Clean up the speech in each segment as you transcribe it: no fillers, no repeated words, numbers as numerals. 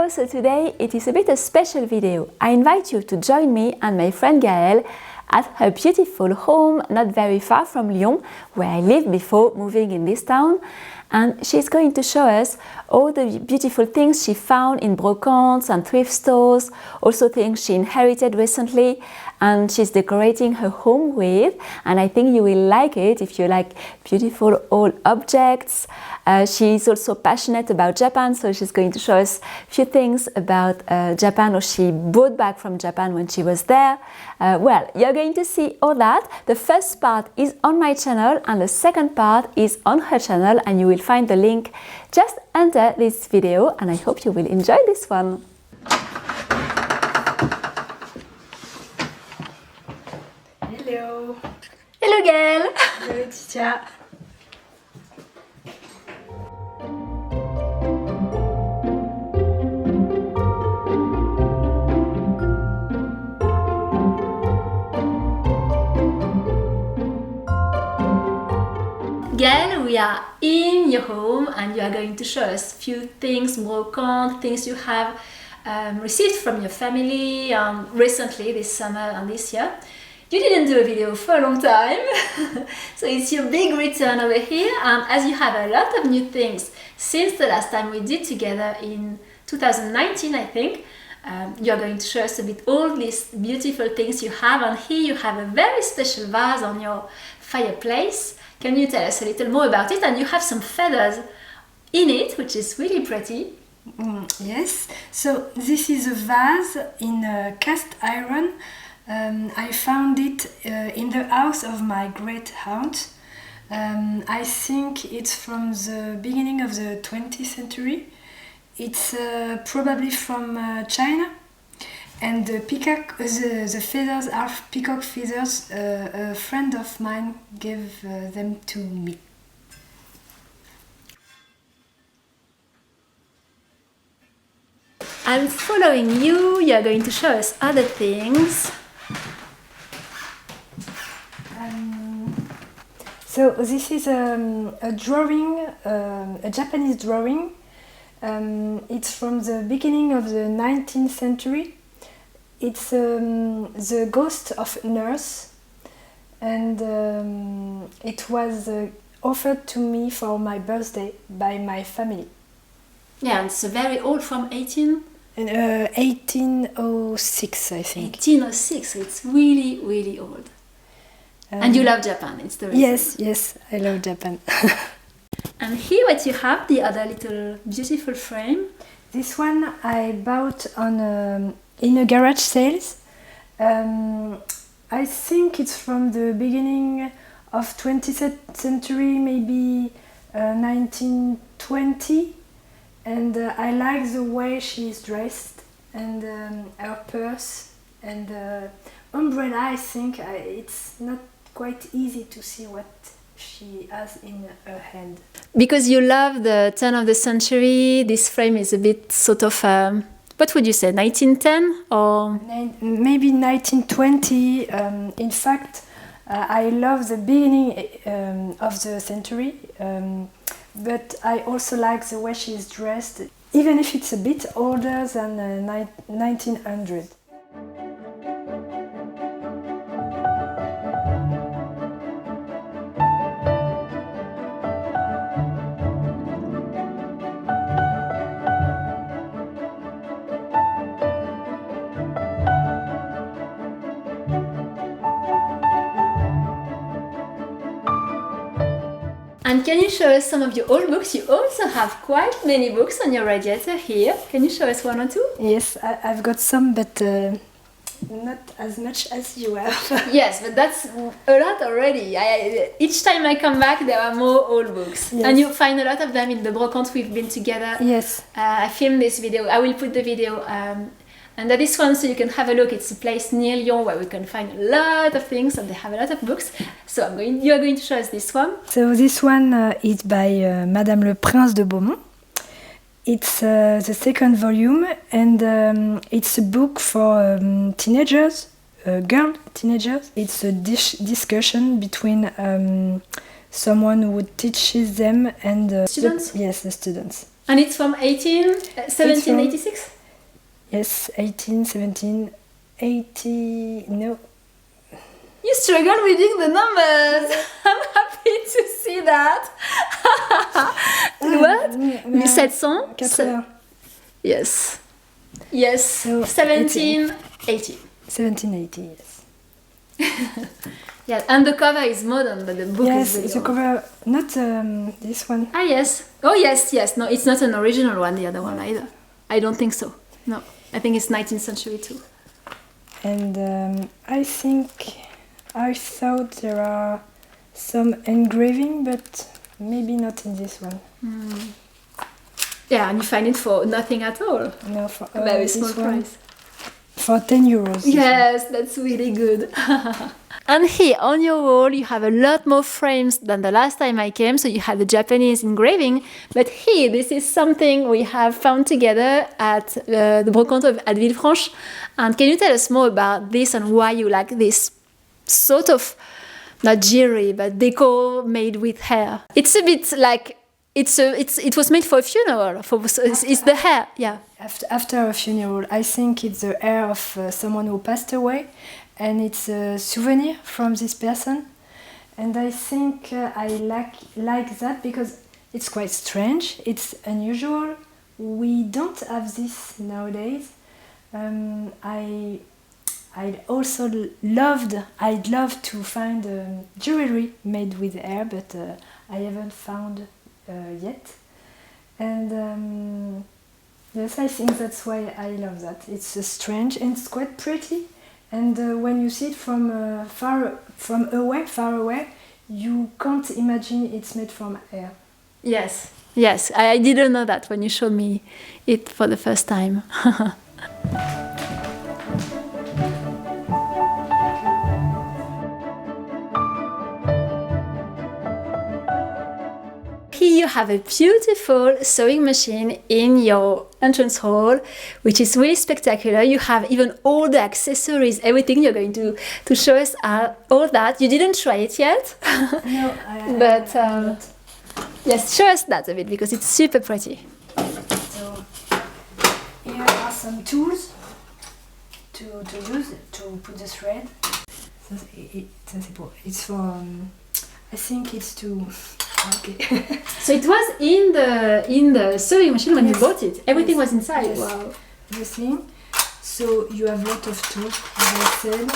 Hello, so today it is a bit a special video. I invite you to join me and my friend Gaëlle at her beautiful home not very far from Lyon, where I lived before moving in this town. And she's going to show us all the beautiful things she found in Brocantes and thrift stores, also things she inherited recently and she's decorating her home with. And I think you will like it if you like beautiful old objects. She's also passionate about Japan, so she's going to show us a few things about Japan, or she brought back from Japan when she was there. Well, you're going to see all that. The first part is on my channel and the second part is on her channel, and you will find the link just under this video, and I hope you will enjoy this one. Hello. Hello Gaëlle. Hello Titia. Gaëlle, we are in your home and you are going to show us a few things, brocante, things you have received from your family recently this summer and this year. You didn't do a video for a long time, so it's your big return over here, and as you have a lot of new things since the last time we did together in 2019, I think, you're going to show us a bit all these beautiful things you have, and here you have a very special vase on your fireplace. Can you tell us a little more about it? And you have some feathers in it, which is really pretty. Yes, so this is a vase in cast iron. I found it in the house of my great aunt. I think it's from the beginning of the 20th century. It's probably from China. And the peacock, the feathers are peacock feathers. A friend of mine gave them to me. I'm following you. You're going to show us other things. So this is a drawing, a Japanese drawing. It's from the beginning of the 19th century. It's the ghost of a nurse, and it was offered to me for my birthday by my family. Yeah, and it's very old, from 1806, I think. 1806, it's really, really old. And you love Japan, it's the reason. Yes, I love Japan. And here what you have, the other little beautiful frame. This one I bought on in a garage sales. I think it's from the beginning of 20th century, maybe 1920. And I like the way she's dressed, and her purse and umbrella. I think it's not quite easy to see what she has in her hand. Because you love the turn of the century, this frame is a bit sort of, what would you say, 1910 or? Maybe 1920. In fact, I love the beginning of the century, but I also like the way she's dressed, even if it's a bit older than 1900. And can you show us some of your old books? You also have quite many books on your radiator here. Can you show us one or two? Yes, I've got some, but not as much as you have. Yes, but that's a lot already. Each time I come back, there are more old books. Yes. And you find a lot of them in the Brocante we've been together. Yes. I filmed this video. I will put the video under this one so you can have a look. It's a place near Lyon where we can find a lot of things, and they have a lot of books. So you are going to show us this one. So this one is by Madame Le Prince de Beaumont. It's the second volume, and it's a book for teenagers, girl teenagers. It's a discussion between someone who teaches them and students. Yes, the students. And it's from 1786? Yes, 1880, no. You struggle reading the numbers. I'm happy to see that. What? 1700? Yes. Yes. So 1780. 1780, yes. Yeah, and the cover is modern, but the book is really the old. cover, not this one. Ah, yes. Oh, yes, yes. No, it's not an original one, the other one either. I don't think so. No, I think it's 19th century too. And I thought there are some engraving, but maybe not in this one. Mm. Yeah, and you find it for nothing at all. No, for very small price. For 10 euros. Yes, that's really good. And here on your wall you have a lot more frames than the last time I came, so you have the Japanese engraving, but here this is something we have found together at the Brocante at Villefranche. And can you tell us more about this and why you like this sort of, not jewelry, but decor made with hair? It's a bit like, it was made for a funeral, it's the hair, yeah. After a funeral, I think it's the hair of someone who passed away, and it's a souvenir from this person. And I think I like that because it's quite strange, it's unusual. We don't have this nowadays. I'd love to find jewelry made with hair, but I haven't found yet. And yes, I think that's why I love that. It's strange and it's quite pretty. And when you see it from far away, you can't imagine it's made from hair. Yes, yes, I didn't know that when you showed me it for the first time. Here you have a beautiful sewing machine in your entrance hall, which is really spectacular. You have even all the accessories, everything you're going to show us, all that. You didn't try it yet? No, but yes, show us that a bit because it's super pretty. So here are some tools to use to put the thread. So it's for I think it's to okay. So it was in the sewing machine when you bought it. Everything was inside. Yes. Wow. Everything. So you have a lot of tools, as I said,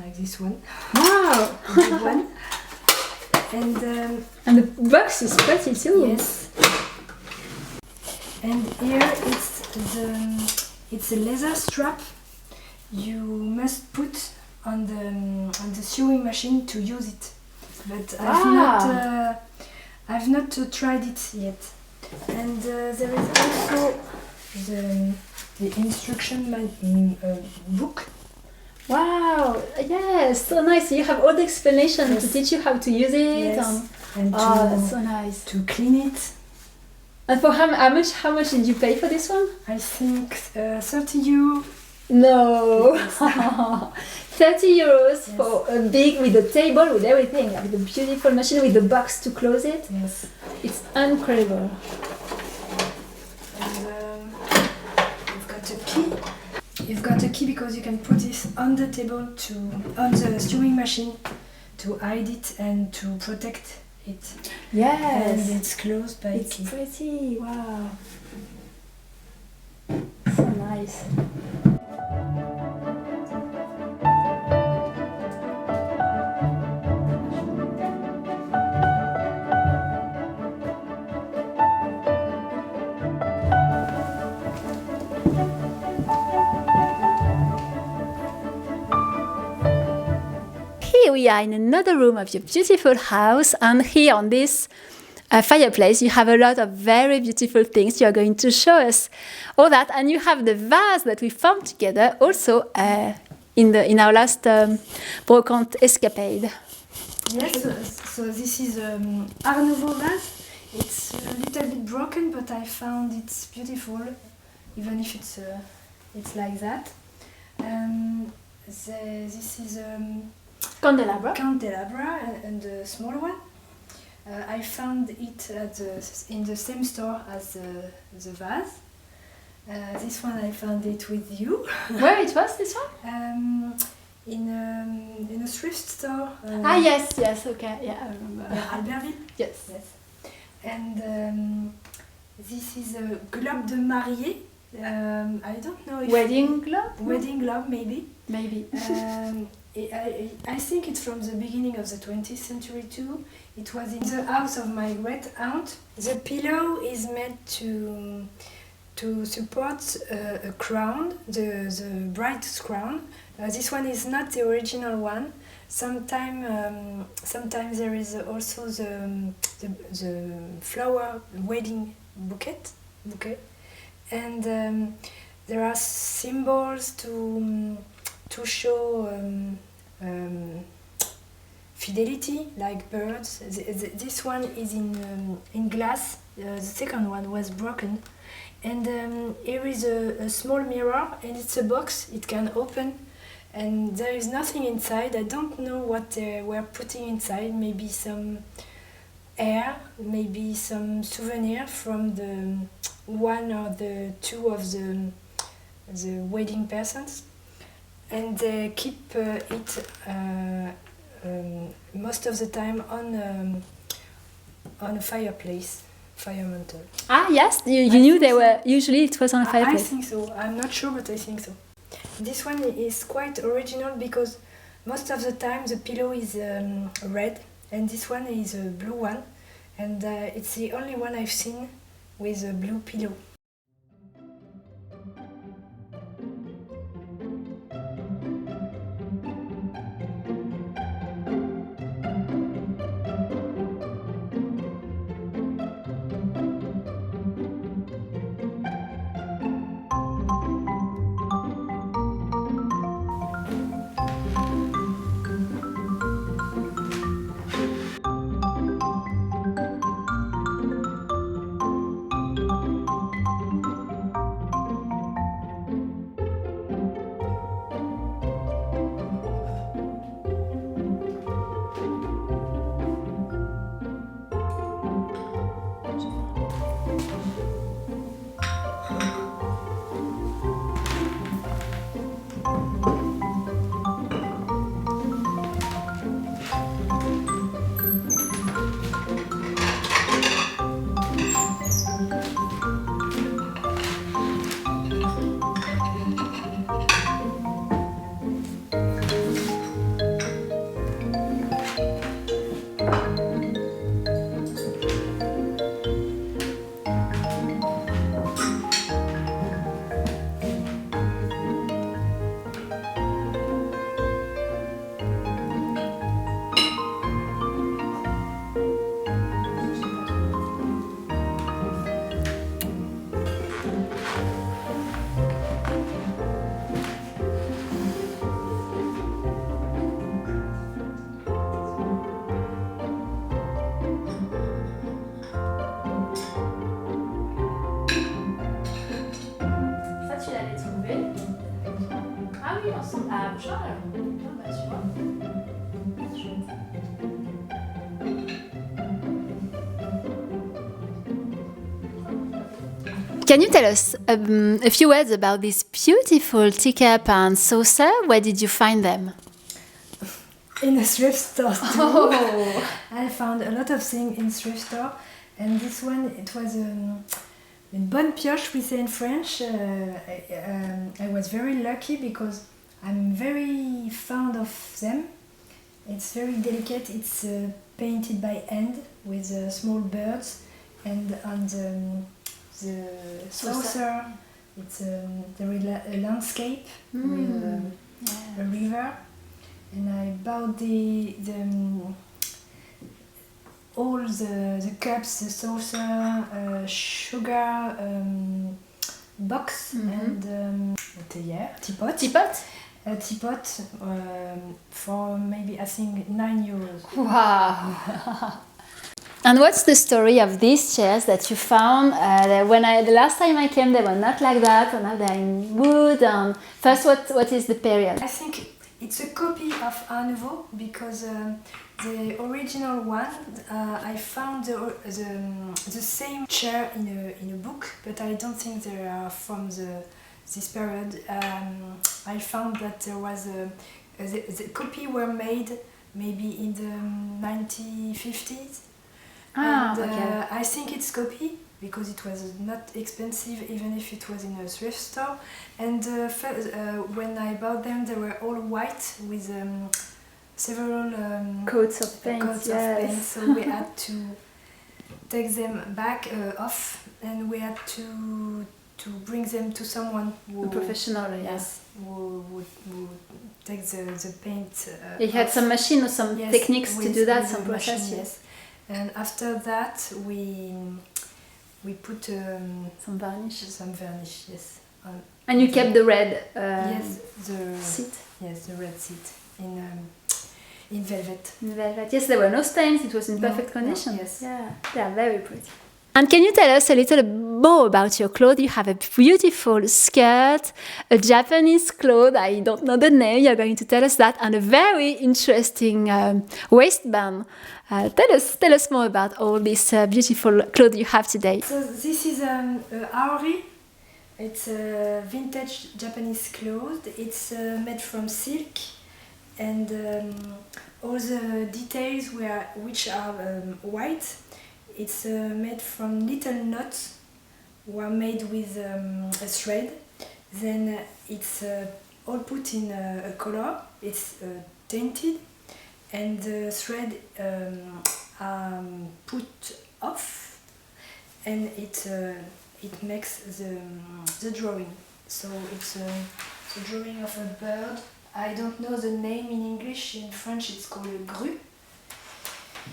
like this one. Wow. The big one. And the box is pretty too. Yes. And here it's a leather strap. You must put on the sewing machine to use it. But I've not tried it yet. And there is also the instruction book. Wow, yes, so nice. You have all the explanation to teach you how to use it. Yes. And that's so nice. To clean it. And for how much did you pay for this one? I think 30 euro. No. 30 euros for a big, with a table, with everything, with a beautiful machine, with the box to close it. Yes. It's incredible. And you've got a key. You've got a key because you can put this on the table on the sewing machine to hide it and to protect it. Yes. And it's closed by a key. It's pretty, wow. So nice. Here we are in another room of your beautiful house, and here on this fireplace you have a lot of very beautiful things. You are going to show us all that, and you have the vase that we found together also in our last Brocante escapade. Yes, so this is Art Nouveau vase. It's a little bit broken, but I found it's beautiful, even if it's like that. This is Candelabra. Candelabra and the small one. I found it in the same store as the vase. This one I found it with you. Where it was, this one? In a thrift store. Yes, okay, yeah, I remember. Albertville? Yes. And this is a globe de mariée. I don't know if... Wedding globe? Wedding globe, maybe. Maybe. I think it's from the beginning of the 20th century too. It was in the house of my great aunt. The pillow is meant to support a crown, the bride's crown. This one is not the original one. Sometimes there is also the flower wedding bouquet, and there are symbols to show fidelity, like birds. This one is in glass. The second one was broken. And here is a small mirror, and it's a box. It can open, and there is nothing inside. I don't know what they were putting inside. Maybe some air, maybe some souvenir from the one or the two of the wedding persons. And they keep it most of the time on a fireplace. Fire mantle. Yes, you knew they were, usually it was on a fireplace. I think so. I'm not sure, but I think so. This one is quite original because most of the time the pillow is red, and this one is a blue one, and it's the only one I've seen with a blue pillow. Can you tell us a few words about this beautiful teacup and saucer? Where did you find them? In a thrift store too. Oh. I found a lot of things in thrift store, and this one, it was une bonne pioche, we say in French. I was very lucky because I'm very fond of them. It's very delicate. It's painted by hand with small birds, and on the saucer, it's a landscape with a river. And I bought all the cups, the saucer, sugar box, and teapot. A teapot for maybe, I think, €9. Wow! And what's the story of these chairs that you found? The last time I came, they were not like that, and now they're in wood. First, what is the period? I think It's a copy of Art Nouveau because the original one I found the same chair in a book, but I don't think they are from this period. I found that there was the copy were made maybe in the 1950s. Okay. I think it's copy because it was not expensive even if it was in a thrift store. And when I bought them, they were all white with several Coats of paint, yes. So we had to take them back off, and we had to bring them to someone a professional, yes, who take the paint. You had some machine or some techniques to do that, some process, machine, yes. And after that, we put some varnish. Some varnish, yes. And you kept the red yes, the seat. Yes, the red seat in velvet. In velvet. Yes, there were no stains. It was in perfect condition. No, yes. Yeah, they are very pretty. And can you tell us a little more about your clothes? You have a beautiful skirt, a Japanese cloth, I don't know the name, you're going to tell us that, and a very interesting waistband. Tell us more about all these beautiful clothes you have today. So this is Aori. It's a vintage Japanese cloth. It's made from silk, and all the details which are white. It's made from little knots, were made with a thread. Then it's all put in a color. It's tinted, and the thread put off, and it makes the drawing. So it's a drawing of a bird. I don't know the name in English. In French, it's called a grue.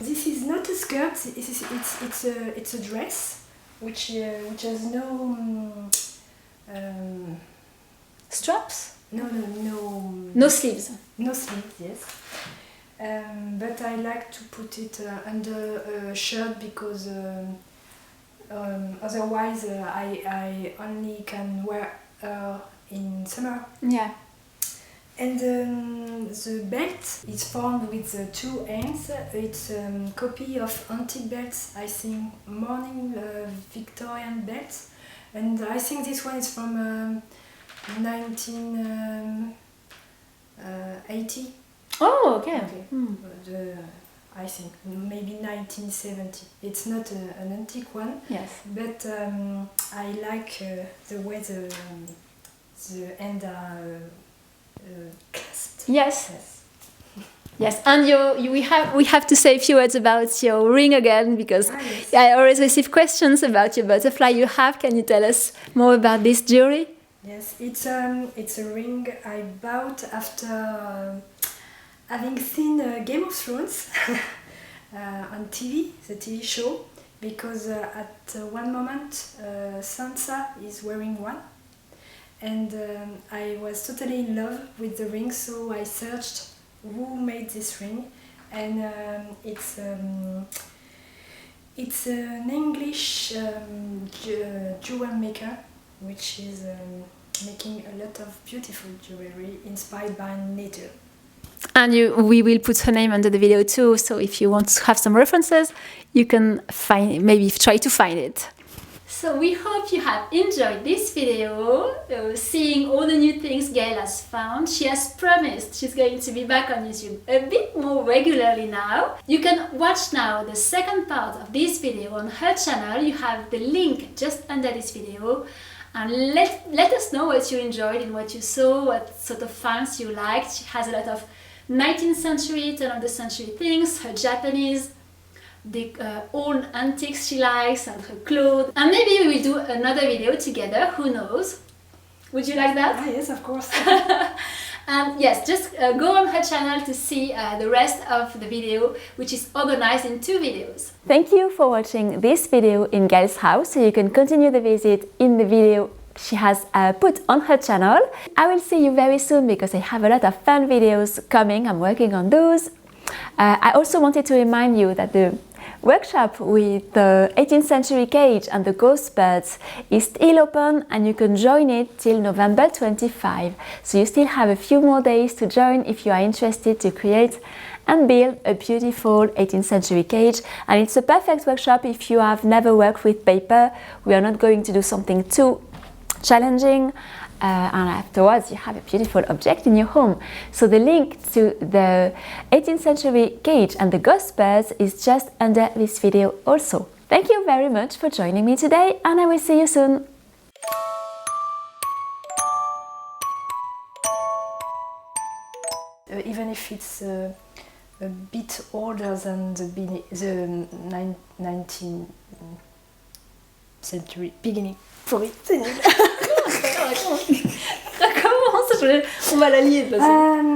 This is not a skirt. It's a dress, which has no straps. No sleeves. No sleeves, yes. But I like to put it under a shirt because otherwise I only can wear in summer. Yeah. And the belt is formed with two ends. It's a copy of antique belts, I think, morning Victorian belts. And I think this one is from 1980. Oh, okay. I think maybe 1970. It's not an antique one. Yes. But I like the way the ends are clasped. Yes. Yes, and we have to say a few words about your ring again, because yes. I always receive questions about your butterfly you have. Can you tell us more about this jewelry? Yes, it's a ring I bought after having seen Game of Thrones on TV, the TV show, because at one moment Sansa is wearing one. And I was totally in love with the ring, so I searched who made this ring, and it's an English jewel maker, which is making a lot of beautiful jewelry inspired by nature. And we will put her name under the video too, so if you want to have some references, you can try to find it. So we hope you have enjoyed this video, seeing all the new things Gaëlle has found. She has promised she's going to be back on YouTube a bit more regularly now. You can watch now the second part of this video on her channel. You have the link just under this video. And let us know what you enjoyed and what you saw, what sort of finds you liked. She has a lot of 19th century, turn of the century things, her Japanese, the old antiques she likes, and her clothes. And maybe we will do another video together, who knows? Would you like that? Ah, yes, of course. And yes, just go on her channel to see the rest of the video, which is organized in 2 videos. Thank you for watching this video in Gaëlle's house, so you can continue the visit in the video she has put on her channel. I will see you very soon because I have a lot of fun videos coming. I'm working on those. I also wanted to remind you that the workshop with the 18th century cage and the ghost birds is still open, and you can join it till November 25. So you still have a few more days to join if you are interested to create and build a beautiful 18th century cage. And it's a perfect workshop if you have never worked with paper. We are not going to do something too challenging, and afterwards you have a beautiful object in your home. So the link to the 18th century cage and the ghost birds is just under this video also. Thank you very much for joining me today, and I will see you soon. Even if it's a bit older than the 19th century beginning. Sorry, c'est nul. Recommence, on va la lier de toute façon.